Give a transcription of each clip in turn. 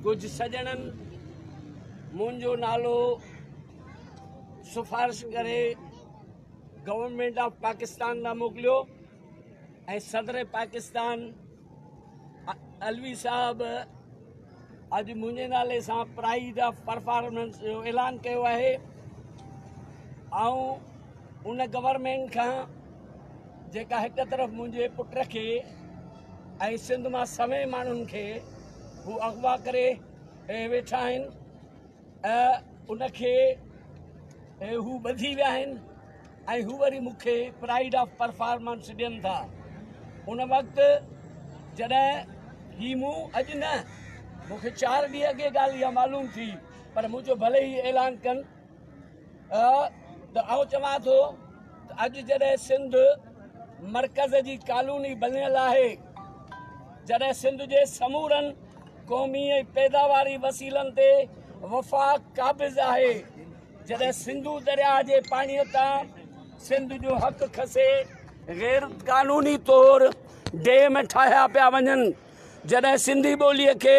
कुछ सजणनि मुंहिंजो नालो सिफारिश करे गवर्नमेंट ऑफ पाकिस्तान ॾांहुं मोकिलियो ऐं सदर पाकिस्तान अलवी साहब अॼु मुंहिंजे नाले सां प्राइड ऑफ परफॉर्मेंस जो ऐलान कयो आहे। उन गवर्नमेंट खां जेका हिक तरफ़ मुंहिंजे पुट खे ऐं सिंध मां सवे माण्हुनि खे हू अगवा करे वेठा आहिनि, उनखे हू ॿधी विया आहिनि ऐं हू वरी मूंखे प्राइड ऑफ परफॉर्मेंस ॾियनि था। उन वक़्तु जॾहिं ही मूं अॼु न मूंखे 4 ॾींहं अॻे ॻाल्हि इहा मालूम थी, पर मुंहिंजो भले ई ऐलान कनि त आउं चवां थो त अॼु जॾहिं सिंध मर्कज़ जी कॉलोनी बणियल आहे, जॾहिं सिंध जे समूरनि क़ौमी ऐं पैदावारी वसीलनि ते वफ़ाक़ क़ाबिज़ आहे, जॾहिं सिंधू दरिया जे पाणीअ तां सिंध जो हक़ खसे, गैर कानूनी तौर डेम ठाहिया पिया वञनि, जॾहिं सिंधी ॿोलीअ खे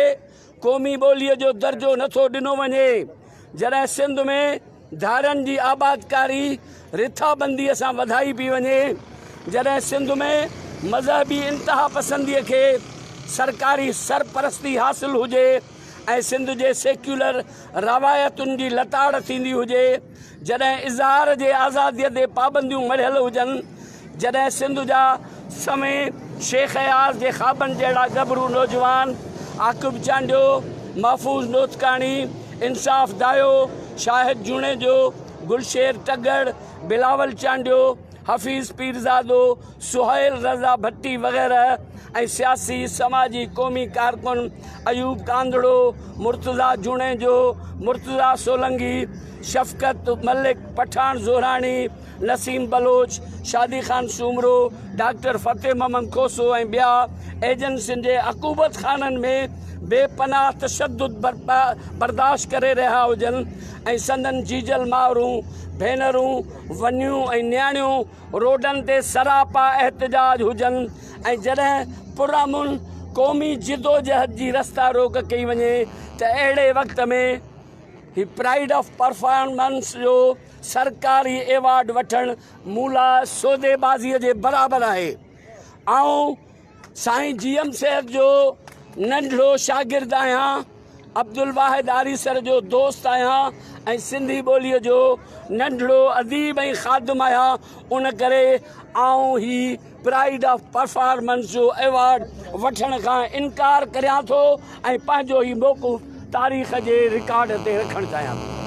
क़ौमी ॿोलीअ जो दर्जो नथो ॾिनो वञे, जॾहिं सिंध में धारनि जी आबादकारी रिथाबंदीअ सां वधाई पई वञे, जॾहिं सिंध में मज़हबी इंतिहा पसंदीअ खे सरकारी सरपरस्ती हासिल हुजे ऐं सिंध जे सेक्युलर रवायतुनि जी लताड़ थींदी हुजे, जॾहिं इज़हार जे आज़ादीअ ते पाबंदियूं मढ़ियल हुजनि, जॾहिं सिंध जा समय शेख अयाज़ जे ख़्वाबनि जहिड़ा गबरू नौजवान आकिब चांडियो, महफूज़ नोतकाणी, इंसाफ़ दायो, शाहिद जूणेजो, गुलशेर टगर, बिलावल चांडियो, हफ़ीज़ पीरज़ादो, सुहेल रज़ा भट्टी वग़ैरह ऐं सियासी समाजी क़ौमी कारकुन अयूब कांदड़ो, मुर्तज़ा जूणेजो, मुर्तज़ा सोलंगी, शफ़क़त मलिक पठान ज़ोराणी, नसीम बलोच, शादी ख़ान सूमरो, डॉक्टर फ़तेह मोहम्मद खोसो ऐं ॿिया एजेंसियुनि जे अक़ूबत खाननि में बेपनाह तशद्दुद बर्दाश्त करे रहिया हुजनि ऐं संदन जीजल मावरूं भेनरूं वनियूं ऐं न्याणियूं रोडनि ते सरापा एहतजाज हुजनि ऐं जॾहिं पुरअमन क़ौमी जिदोजहद जी रस्ता रोक कई वञे त अहिड़े वक़्त में ही प्राइड ऑफ परफॉर्मेंस जो सरकारी एवॉर्ड वठणु मूला सौदेबाज़ीअ जे बराबरि आहे। आउं साईं GM साहिब जो नंढड़ो शागिर्द आहियां, अब्दुल वाहिद आरीसर जो दोस्त आहियां ऐं सिंधी ॿोलीअ जो नंढड़ो अदीब ऐं ख़ादिम आहियां। उन करे आउं ही प्राइड ऑफ परफॉर्मेंस जो एवॉर्ड वठण खां इनकार करियां थो ऐं पंहिंजो ही मौक़िफ़ तारीख़ जे रिकॉर्ड ते रखणु चाहियां थो।